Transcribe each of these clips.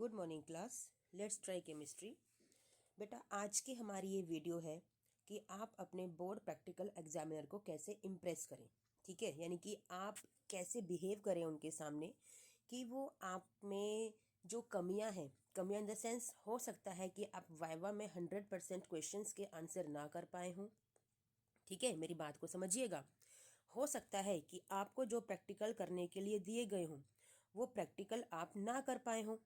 Good morning class. Let's try chemistry. बेटा आज की हमारी ये वीडियो है कि आप अपने बोर्ड प्रैक्टिकल एग्जामिनर को कैसे इम्प्रेस करें। ठीक है, यानी कि आप कैसे बिहेव करें उनके सामने कि वो आप में जो कमियां हैं, कमियां इन द सेंस हो सकता है कि आप वाइवा में 100% क्वेश्चंस के आंसर ना कर पाए हों। ठीक है, मेरी बात को समझिएगा। हो सकता है कि आपको जो प्रैक्टिकल करने के लिए दिए गए हों वो प्रैक्टिकल आप ना कर पाए हों।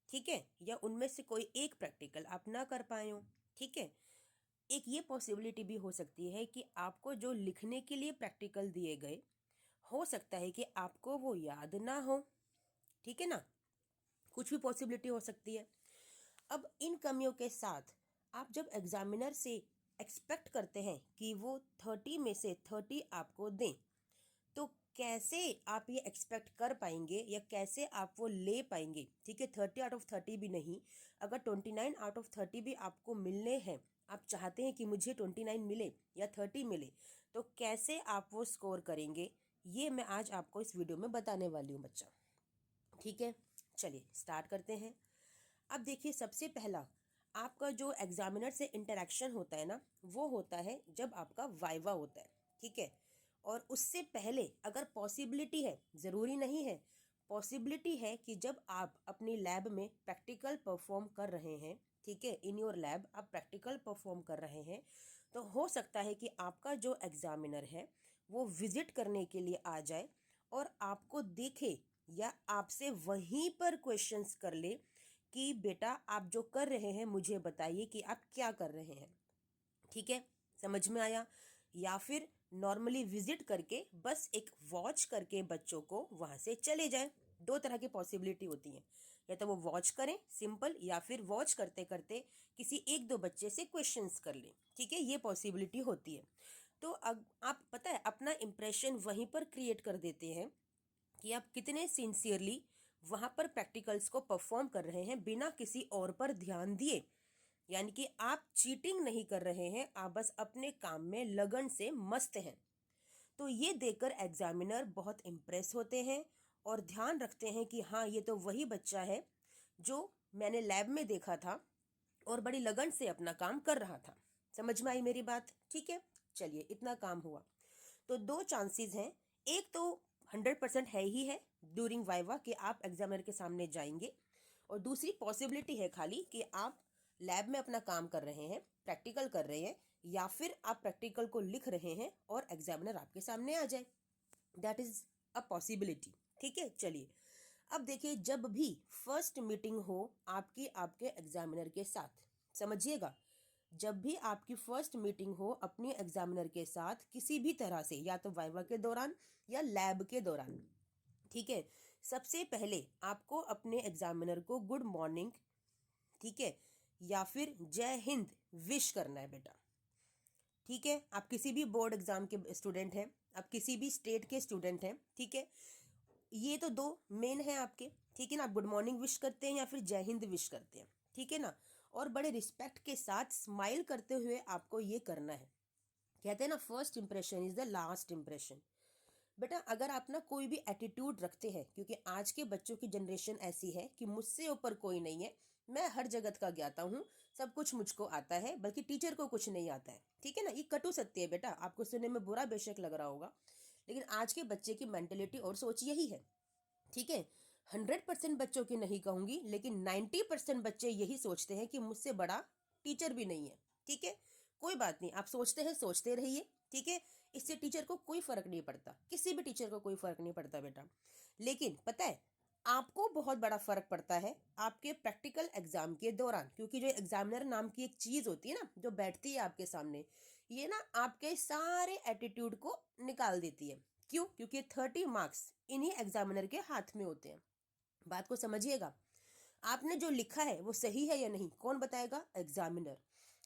ठीक है, या उनमें से कोई एक प्रैक्टिकल आप ना कर पाए हो। ठीक है, एक ये पॉसिबिलिटी भी हो सकती है कि आपको जो लिखने के लिए प्रैक्टिकल दिए गए हो सकता है कि आपको वो याद ना हो। ठीक है ना, कुछ भी पॉसिबिलिटी हो सकती है। अब इन कमियों के साथ आप जब एग्जामिनर से एक्सपेक्ट करते हैं कि वो 30 में से 30 आपको दें, तो कैसे आप ये एक्सपेक्ट कर पाएंगे या कैसे आप वो ले पाएंगे। ठीक है, 30 आउट ऑफ 30 भी नहीं, अगर 29 आउट ऑफ 30 भी आपको मिलने हैं, आप चाहते हैं कि मुझे 29 मिले या 30 मिले, तो कैसे आप वो स्कोर करेंगे, ये मैं आज आपको इस वीडियो में बताने वाली हूँ बच्चा। ठीक है, चलिए स्टार्ट करते हैं। अब देखिए, सबसे पहला आपका जो एग्जामिनर से इंटरेक्शन होता है ना, वो होता है जब आपका वाइवा होता है। ठीक है, और उससे पहले अगर पॉसिबिलिटी है, ज़रूरी नहीं है, पॉसिबिलिटी है कि जब आप अपनी लैब में प्रैक्टिकल परफॉर्म कर रहे हैं, ठीक है, इन योर लैब आप प्रैक्टिकल परफॉर्म कर रहे हैं, तो हो सकता है कि आपका जो एग्जामिनर है वो विजिट करने के लिए आ जाए और आपको देखे या आपसे वहीं पर क्वेश्चंस कर ले कि बेटा आप जो कर रहे हैं मुझे बताइए कि आप क्या कर रहे हैं। ठीक है, समझ में आया। या फिर नॉर्मली विजिट करके बस एक वॉच करके बच्चों को वहां से चले जाए। दो तरह की पॉसिबिलिटी होती है, या तो वो वॉच करें सिंपल, या फिर वॉच करते करते किसी एक दो बच्चे से क्वेश्चंस कर लें। ठीक है, ये पॉसिबिलिटी होती है। तो अब आप पता है अपना इम्प्रेशन वहीं पर क्रिएट कर देते हैं कि आप कितने सिंसियरली वहां पर प्रैक्टिकल्स को परफॉर्म कर रहे हैं बिना किसी और पर ध्यान दिए। यानी कि आप चीटिंग नहीं कर रहे हैं, आप बस अपने काम में लगन से मस्त हैं। तो ये देखकर एग्जामिनर बहुत इम्प्रेस होते हैं और ध्यान रखते हैं कि हाँ, ये तो वही बच्चा है जो मैंने लैब में देखा था और बड़ी लगन से अपना काम कर रहा था। समझ में आई मेरी बात? ठीक है, चलिए इतना काम हुआ। तो दो चांसेस हैं, एक तो 100% है ही है ड्यूरिंग वाइवा कि आप एग्जामिनर के सामने जाएंगे, और दूसरी पॉसिबिलिटी है खाली कि आप लैब में अपना काम कर रहे हैं, प्रैक्टिकल कर रहे हैं, या फिर आप प्रैक्टिकल को लिख रहे हैं और एग्जामिनर आपके सामने आ जाए। That is a possibility. ठीक है, चलिए अब देखिए, जब भी फर्स्ट मीटिंग हो आपकी आपके एग्जामिनर के साथ, समझिएगा, जब भी आपकी फर्स्ट मीटिंग हो अपने एग्जामिनर के साथ किसी भी तरह से, या तो वाइवा के दौरान या लैब के दौरान, ठीक है, सबसे पहले आपको अपने एग्जामिनर को गुड मॉर्निंग, ठीक है, या फिर जय हिंद विश करना है बेटा। ठीक है, आप किसी भी बोर्ड एग्जाम के स्टूडेंट हैं, आप किसी भी स्टेट के स्टूडेंट हैं, ठीक है, ये तो दो मेन है आपके। ठीक है ना, आप गुड मॉर्निंग विश करते हैं या फिर जय हिंद विश करते हैं। ठीक है ना, और बड़े रिस्पेक्ट के साथ स्माइल करते हुए आपको ये करना है। कहते हैं ना, first impression is the last impression. बेटा अगर आप ना कोई भी एटीट्यूड रखते हैं, क्योंकि आज के बच्चों की जनरेशन ऐसी है कि मुझसे ऊपर कोई नहीं है, मैं हर जगत का ज्ञाता हूँ, सब कुछ मुझको आता है, बल्कि टीचर को कुछ नहीं आता है। ठीक है ना, ये कटु सत्य है बेटा, आपको सुनने में बुरा बेशक लग रहा होगा, लेकिन आज के बच्चे की मेंटेलिटी और सोच यही है। ठीक है, 100% बच्चों की नहीं कहूंगी, लेकिन 90% बच्चे यही सोचते हैं कि मुझसे बड़ा टीचर भी नहीं है। ठीक है, कोई बात नहीं, आप सोचते हैं, सोचते रहिए। ठीक है, इससे टीचर को कोई फर्क नहीं पड़ता, किसी भी टीचर को कोई फर्क नहीं पड़ता बेटा। लेकिन पता है आपको बहुत बड़ा फर्क पड़ता है आपके प्रैक्टिकल एग्जाम के दौरान, क्योंकि जो एग्जामिनर नाम की एक चीज होती है ना, जो बैठती है आपके सामने, ये ना आपके सारे एटीट्यूड को निकाल देती है। क्यों? क्योंकि 30 मार्क्स इन्हीं एग्जामिनर के हाथ में होते हैं। बात को समझिएगा, आपने जो लिखा है वो सही है या नहीं, कौन बताएगा? एग्जामिनर।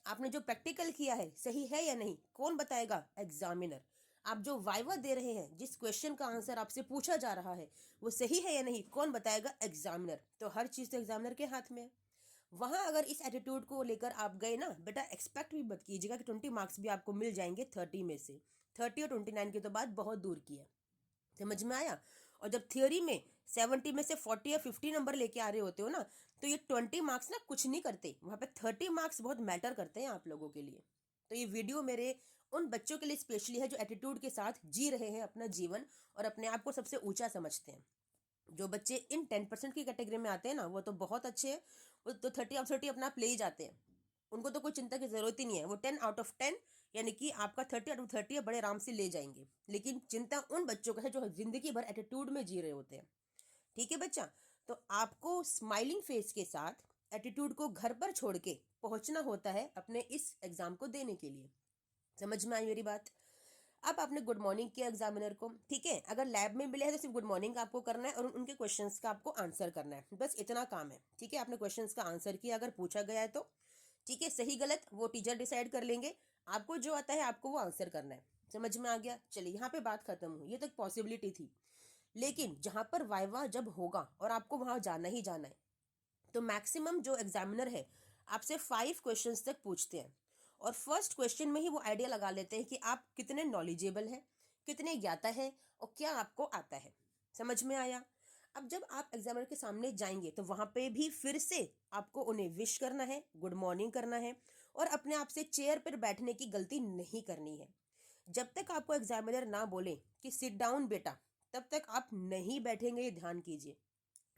आपने जो प्रैक्टिकल किया है सही है या नहीं, कौन बताएगा? एग्जामिनर। आप जो वाइवा दे रहे हैं, जिस क्वेश्चन का आंसर आपसे पूछा जा रहा है वो सही है या नहीं, कौन बताएगा? एग्जामिनर। तो हर चीज तो एग्जामिनर के हाथ में है। वहां अगर इस एटीट्यूड को लेकर आप गए ना बेटा, एक्सपेक्ट भी मत कीजिएगा कि 20 मार्क्स भी आपको मिल जाएंगे 30 में से। 30 और 29 की तो बात बहुत दूर की है। समझ में आया? और जब थियोरी में 70 में से 40 या 50 नंबर लेके आ रहे होते हो ना, तो ये 20 मार्क्स ना कुछ नहीं करते, वहाँ पे 30 मार्क्स बहुत मैटर करते हैं आप लोगों के लिए। तो ये वीडियो मेरे उन बच्चों के लिए स्पेशली है जो एटीट्यूड के साथ जी रहे हैं अपना जीवन और अपने आप को सबसे ऊंचा समझते हैं। जो बच्चे इन 10% की कैटेगरी में आते हैं ना, वो तो बहुत अच्छे हैं, वो तो 30 ऑफ 30 अपना आप ले ही जाते हैं, उनको तो कोई चिंता की जरूरत ही नहीं है। वो 10 आउट ऑफ 10 यानी कि आपका 30 आउट ऑफ 30 बड़े आराम से ले जाएंगे। लेकिन चिंता उन बच्चों का है जो जिंदगी भर एटीट्यूड में जी रहे होते हैं। ठीक है बच्चा, तो आपको स्माइलिंग फेस के साथ एटीट्यूड को घर पर छोड़ के पहुंचना होता है अपने इस एग्जाम को देने के लिए। समझ में आई मेरी बात? अब आपने गुड मॉर्निंग किया एग्जामिनर को, ठीक है, अगर लैब में मिले हैं तो सिर्फ गुड मॉर्निंग आपको करना है और उनके क्वेश्चंस का आपको आंसर करना है, बस इतना काम है। ठीक है, आपने क्वेश्चंस का आंसर किया, अगर पूछा गया है तो ठीक है, सही गलत वो टीचर डिसाइड कर लेंगे, आपको जो आता है आपको वो आंसर करना है। समझ में आ गया? चलिए यहाँ पे बात खत्म हुई, ये तो एक पॉसिबिलिटी थी। लेकिन जहाँ पर वाइवा जब होगा और आपको वहाँ जाना ही जाना है, तो मैक्सिमम जो एग्जामिनर है आपसे 5 क्वेश्चंस तक पूछते हैं और फर्स्ट क्वेश्चन में ही वो आइडिया लगा लेते हैं कि आप कितने नॉलेजेबल हैं, कितने ज्ञाता है और क्या आपको आता है। समझ में आया? अब जब आप एग्जामिनर के सामने जाएंगे तो वहां पे भी फिर से आपको उन्हें विश करना है, गुड मॉर्निंग करना है और अपने आप से चेयर पर बैठने की गलती नहीं करनी है। जब तक आपको एग्जामिनर ना बोले कि सिट डाउन बेटा, तब तक आप नहीं बैठेंगे, ये ध्यान कीजिए।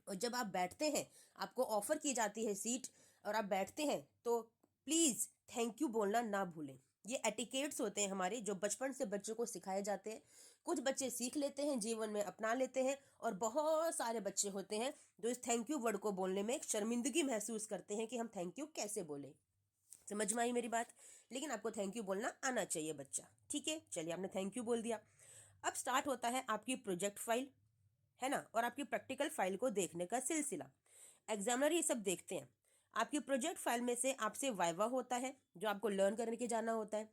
और जब आप बैठते हैं, आपको ऑफर की जाती है सीट और आप बैठते हैं, तो प्लीज थैंक यू बोलना ना भूलें। ये एटिकेट्स होते हैं हमारे, जो बचपन से बच्चों को सिखाए जाते हैं। कुछ बच्चे सीख लेते हैं, जीवन में अपना लेते हैं, और बहुत सारे बच्चे होते हैं जो इस थैंक यू वर्ड को बोलने में शर्मिंदगी महसूस करते हैं कि हम थैंक यू कैसे बोले। समझ में आई मेरी बात? लेकिन आपको थैंक यू बोलना आना चाहिए बच्चा। ठीक है, चलिए आपने थैंक यू बोल दिया। अब स्टार्ट होता है आपकी प्रोजेक्ट फाइल, है ना, और आपकी प्रैक्टिकल फाइल को देखने का सिलसिला। एग्जामिनर ये सब देखते हैं। आपकी प्रोजेक्ट फाइल में से आपसे वाइवा होता है जो आपको लर्न करने के जाना होता है।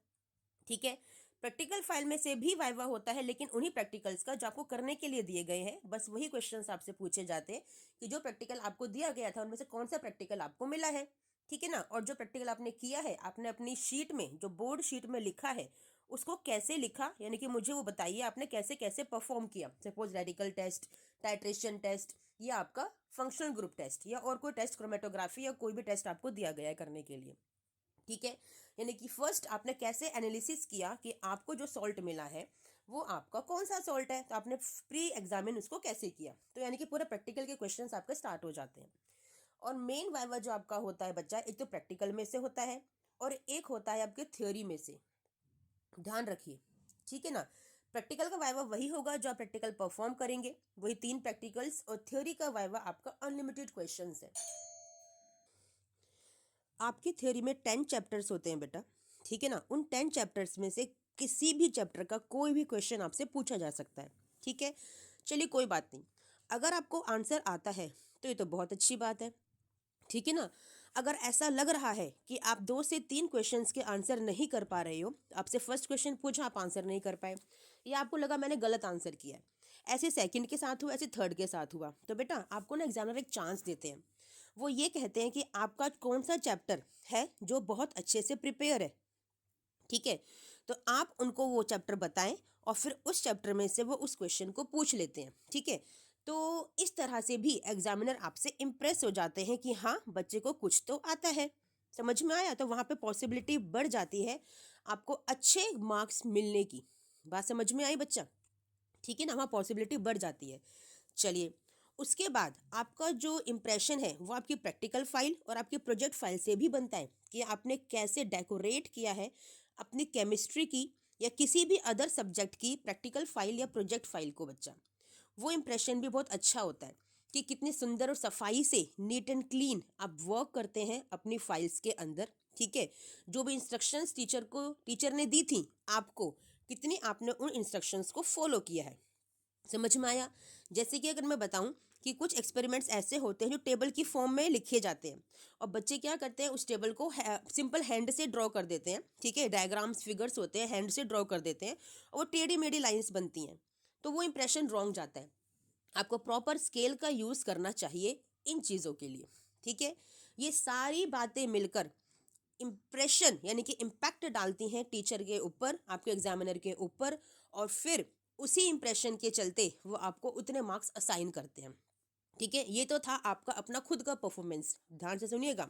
ठीक है, प्रैक्टिकल फाइल में से भी वाइवा होता है, लेकिन उन्हीं प्रैक्टिकल्स का जो आपको करने के लिए दिए गए हैं, बस वही क्वेश्चंस आपसे पूछे जाते हैं कि जो प्रैक्टिकल आपको दिया गया था उनमें से कौन सा प्रैक्टिकल आपको मिला है। ठीक है ना, और जो प्रैक्टिकल आपने किया है, आपने अपनी शीट में, जो बोर्ड शीट में लिखा है, उसको कैसे लिखा, यानी कि मुझे वो बताइए आपने कैसे कैसे परफॉर्म किया। Suppose radical test, titration test, या आपका फंक्शनल ग्रुप टेस्ट, या और कोई टेस्ट, क्रोमेटोग्राफी, या कोई भी टेस्ट आपको दिया गया है करने के लिए। ठीक है, यानी कि फर्स्ट आपने कैसे एनालिसिस किया कि आपको जो सॉल्ट मिला है वो आपका कौन सा सॉल्ट है, तो आपने प्री एग्जामिन उसको कैसे किया। तो यानी कि पूरे प्रैक्टिकल के क्वेश्चंस आपके स्टार्ट हो जाते हैं। और मेन वाइवा जो आपका होता है बच्चा, एक तो प्रैक्टिकल में से होता है और एक होता है आपके थ्योरी में से। ध्यान रखिए, ठीक है ना, प्रैक्टिकल का वाइवा वही होगा जो आप प्रैक्टिकल परफॉर्म करेंगे, वही 3 प्रैक्टिकल्स, और थ्योरी का वाइवा आपका अनलिमिटेड क्वेश्चंस है। आपकी थ्योरी में 10 चैप्टर्स होते हैं बेटा, ठीक है ना, उन 10 चैप्टर्स में से किसी भी चैप्टर का कोई भी क्वेश्चन आपसे पूछा जा सकता है। ठीक है, चलिए कोई बात नहीं, अगर आपको आंसर आता है तो ये तो बहुत अच्छी बात है। ठीक है ना, अगर ऐसा लग रहा है कि आप 2 से 3 क्वेश्चंस के आंसर नहीं कर पा रहे हो, आपसे फर्स्ट क्वेश्चन पूछा आप आंसर नहीं कर पाए, या आपको लगा मैंने गलत आंसर किया है, ऐसे सेकंड के साथ हुआ, ऐसे थर्ड के साथ हुआ, तो बेटा आपको ना एग्जामिनर एक चांस देते हैं। वो ये कहते हैं कि आपका कौन सा चैप्टर है जो बहुत अच्छे से प्रिपेयर है। ठीक है, तो आप उनको वो चैप्टर बताएं और फिर उस चैप्टर में से वो उस क्वेश्चन को पूछ लेते हैं। ठीक है, तो इस तरह से भी एग्जामिनर आपसे इम्प्रेस हो जाते हैं कि हाँ बच्चे को कुछ तो आता है। समझ में आया? तो वहाँ पे पॉसिबिलिटी बढ़ जाती है आपको अच्छे मार्क्स मिलने की। बात समझ में आई बच्चा? ठीक है ना, वहाँ पॉसिबिलिटी बढ़ जाती है। चलिए, उसके बाद आपका जो इम्प्रेशन है वो आपकी प्रैक्टिकल फाइल और आपकी प्रोजेक्ट फाइल से भी बनता है कि आपने कैसे डेकोरेट किया है अपनी केमिस्ट्री की या किसी भी अदर सब्जेक्ट की प्रैक्टिकल फाइल या प्रोजेक्ट फाइल को बच्चा। वो इम्प्रेशन भी बहुत अच्छा होता है कि कितनी सुंदर और सफाई से, नीट एंड क्लीन आप वर्क करते हैं अपनी फाइल्स के अंदर। ठीक है, जो भी इंस्ट्रक्शंस टीचर ने दी थी आपको, कितनी आपने उन इंस्ट्रक्शंस को फॉलो किया है। समझ में आया? जैसे कि अगर मैं बताऊं कि कुछ एक्सपेरिमेंट्स ऐसे होते हैं जो टेबल की फॉर्म में लिखे जाते हैं, और बच्चे क्या करते हैं उस टेबल को सिंपल हैंड से ड्रॉ कर देते हैं। ठीक है, डायग्राम्स, फिगर्स होते हैं, हैंड से ड्रॉ कर देते हैं और वो टेढ़ी मेढ़ी लाइंस बनती हैं, तो वो इंप्रेशन रॉन्ग जाता है। आपको प्रॉपर स्केल का यूज़ करना चाहिए इन चीज़ों के लिए। ठीक है, ये सारी बातें मिलकर इम्प्रेशन यानी कि इम्पैक्ट डालती हैं टीचर के ऊपर, आपके एग्जामिनर के ऊपर, और फिर उसी इम्प्रेशन के चलते वो आपको उतने मार्क्स असाइन करते हैं। ठीक है, ये तो था आपका अपना खुद का परफॉर्मेंस, ध्यान से सुनिएगा।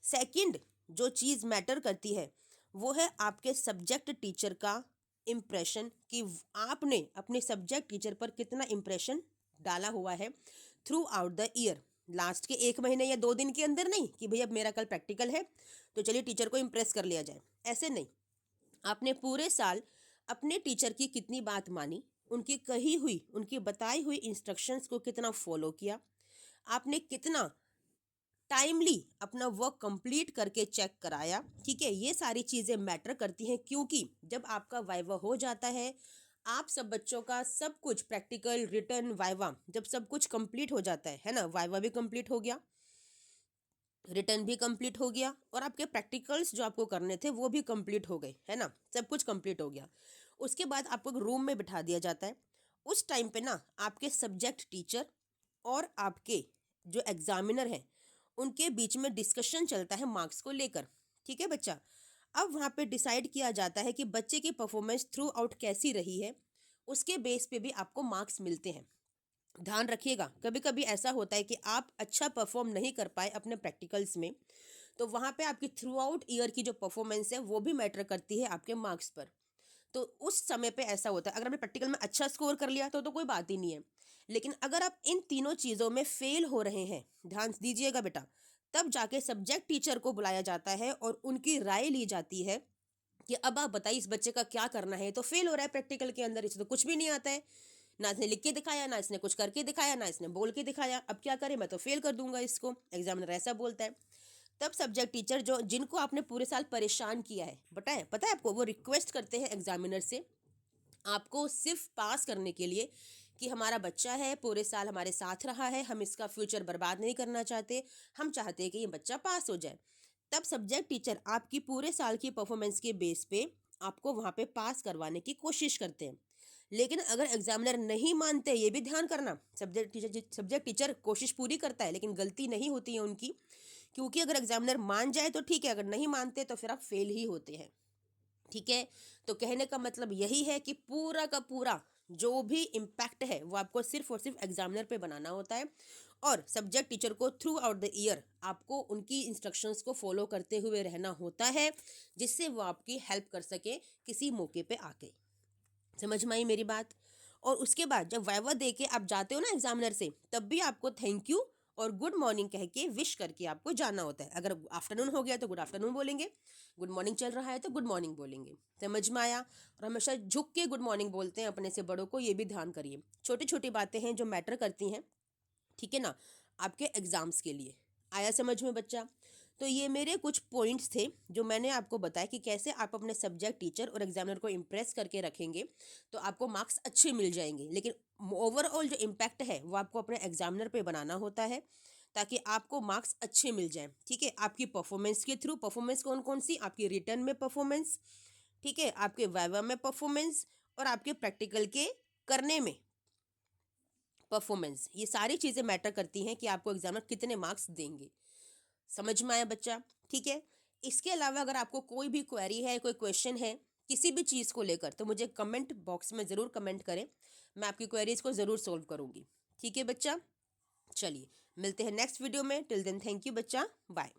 सेकंड जो चीज़ मैटर करती है वो है आपके सब्जेक्ट टीचर का इम्प्रेशन, कि आपने अपने सब्जेक्ट टीचर पर कितना इम्प्रेशन डाला हुआ है through out the year. Last के 1 महीने या 2 दिन के अंदर नहीं कि भैया अब मेरा कल प्रैक्टिकल है तो चलिए टीचर को इम्प्रेस कर लिया जाए, ऐसे नहीं। आपने पूरे साल अपने टीचर की कितनी बात मानी, उनकी कही हुई, उनकी बताई हुई इंस्ट्रक्शंस को कितना फॉलो किया, आपने कितना टाइमली अपना वर्क कंप्लीट करके चेक कराया। ठीक है, ये सारी चीज़ें मैटर करती हैं, क्योंकि जब आपका वाइवा हो जाता है, आप सब बच्चों का सब कुछ प्रैक्टिकल, रिटर्न, वाइवा जब सब कुछ कंप्लीट हो जाता है ना, वाइवा भी कंप्लीट हो गया, रिटर्न भी कंप्लीट हो गया, और आपके प्रैक्टिकल्स जो आपको करने थे वो भी कंप्लीट हो गए, है ना, सब कुछ कंप्लीट हो गया। उसके बाद आपको एक रूम में बिठा दिया जाता है। उस टाइम पे ना आपके सब्जेक्ट टीचर और आपके जो एग्जामिनर हैं उनके बीच में डिस्कशन चलता है मार्क्स को लेकर। ठीक है बच्चा, अब वहाँ पे डिसाइड किया जाता है कि बच्चे की परफॉर्मेंस थ्रू आउट कैसी रही है, उसके बेस पे भी आपको मार्क्स मिलते हैं। ध्यान रखिएगा, कभी कभी ऐसा होता है कि आप अच्छा परफॉर्म नहीं कर पाए अपने प्रैक्टिकल्स में, तो वहाँ पे आपकी थ्रू आउट ईयर की जो परफॉर्मेंस है वो भी मैटर करती है आपके मार्क्स पर। तो उस समय पे ऐसा होता है, अगर आपने प्रैक्टिकल में अच्छा स्कोर कर लिया तो कोई बात ही नहीं है, लेकिन अगर आप इन तीनों चीज़ों में फेल हो रहे हैं, ध्यान दीजिएगा बेटा, तब जाके सब्जेक्ट टीचर को बुलाया जाता है और उनकी राय ली जाती है कि अब आप बताइए इस बच्चे का क्या करना है। तो फेल हो रहा है प्रैक्टिकल के अंदर, इसे तो कुछ भी नहीं आता है, ना इसने लिख के दिखाया, ना इसने कुछ करके दिखाया, ना इसने बोल के दिखाया, अब क्या करें, मैं तो फेल कर दूंगा इसको, एग्जामिनर ऐसा बोलता है। तब सब्जेक्ट टीचर जो जिनको आपने पूरे साल परेशान किया है, बताए पता है आपको, वो रिक्वेस्ट करते हैं एग्जामिनर से आपको सिर्फ पास करने के लिए कि हमारा बच्चा है, पूरे साल हमारे साथ रहा है, हम इसका फ्यूचर बर्बाद नहीं करना चाहते, हम चाहते हैं कि ये बच्चा पास हो जाए। तब सब्जेक्ट टीचर आपकी पूरे साल की परफॉर्मेंस के बेस पे आपको वहाँ पे पास करवाने की कोशिश करते हैं। लेकिन अगर एग्जामिनर नहीं मानते, ये भी ध्यान करना, सब्जेक्ट टीचर कोशिश पूरी करता है लेकिन गलती नहीं होती है उनकी, क्योंकि अगर एग्जामिनर मान जाए तो ठीक है, अगर नहीं मानते तो फिर आप फेल ही होते हैं। ठीक है, तो कहने का मतलब यही है कि पूरा का पूरा जो भी इम्पैक्ट है वो आपको सिर्फ और सिर्फ एग्जामिनर पे बनाना होता है, और सब्जेक्ट टीचर को थ्रू आउट द ईयर आपको उनकी इंस्ट्रक्शंस को फॉलो करते हुए रहना होता है, जिससे वो आपकी हेल्प कर सके किसी मौके पे आके। समझ में आई मेरी बात? और उसके बाद जब वाइवा दे के आप जाते हो ना एग्जामिनर से, तब भी आपको थैंक यू और गुड मॉर्निंग कह के विश करके आपको जाना होता है। अगर आफ्टरनून हो गया तो गुड आफ्टरनून बोलेंगे, गुड मॉर्निंग चल रहा है तो गुड मॉर्निंग बोलेंगे। समझ में आया? और हमेशा झुक के गुड मॉर्निंग बोलते हैं अपने से बड़ों को, ये भी ध्यान करिए। छोटी छोटी बातें हैं जो मैटर करती हैं, ठीक है ना, आपके एग्जाम्स के लिए। आया समझ में बच्चा? तो ये मेरे कुछ पॉइंट्स थे जो मैंने आपको बताया कि कैसे आप अपने सब्जेक्ट टीचर और एग्जामिनर को इम्प्रेस करके रखेंगे तो आपको मार्क्स अच्छे मिल जाएंगे। लेकिन ओवरऑल जो इम्पैक्ट है वो आपको अपने एग्जामिनर पे बनाना होता है ताकि आपको मार्क्स अच्छे मिल जाएं। ठीक है, आपकी परफॉर्मेंस के थ्रू, परफॉर्मेंस कौन कौन सी, आपकी रिटर्न में परफॉर्मेंस, ठीक है, आपके वाइवा में परफॉर्मेंस, और आपके प्रैक्टिकल के करने में परफॉर्मेंस, ये सारी चीज़ें मैटर करती हैं कि आपको एग्जामिनर कितने मार्क्स देंगे। समझ में आया बच्चा? ठीक है, इसके अलावा अगर आपको कोई भी क्वेरी है, कोई क्वेश्चन है किसी भी चीज़ को लेकर, तो मुझे कमेंट बॉक्स में ज़रूर कमेंट करें, मैं आपकी क्वेरीज को ज़रूर सोल्व करूँगी। ठीक है बच्चा, चलिए मिलते हैं नेक्स्ट वीडियो में। टिल देन थैंक यू बच्चा, बाय।